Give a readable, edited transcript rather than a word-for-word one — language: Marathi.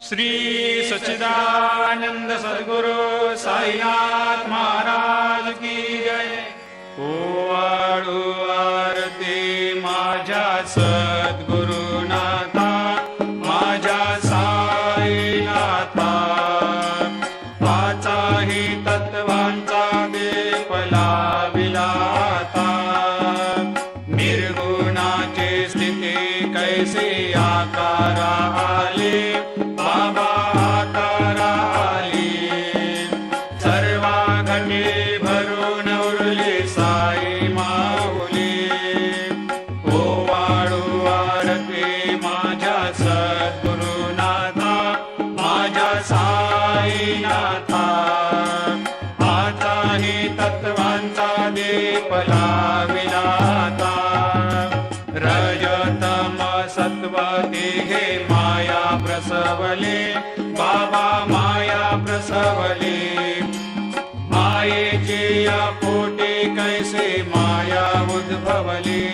श्री सच्चिदानंद सद्गुरु साईनाथ महाराज की जय। ओवाळू आरती माझ्या सद्गुरुनाथा, माझ्या साईनाथा, पाचाही तत्वांचा दीप लाविला आता। निर्गुणाची स्थिती कैसे आकारा आले, बाबा आकारा आली। सर्वा घटे भरून उरली साई माऊली। ओवाळू आरती माझ्या सद्गुरुनाथा, माझ्या साईनाथा, आताही तत्वांचा दीप लाविला आता। रजतम सत्व तिघे माया प्रसवले, बाबा माया प्रसवले। मायेची या पोटी कैसे माया उद्भवली।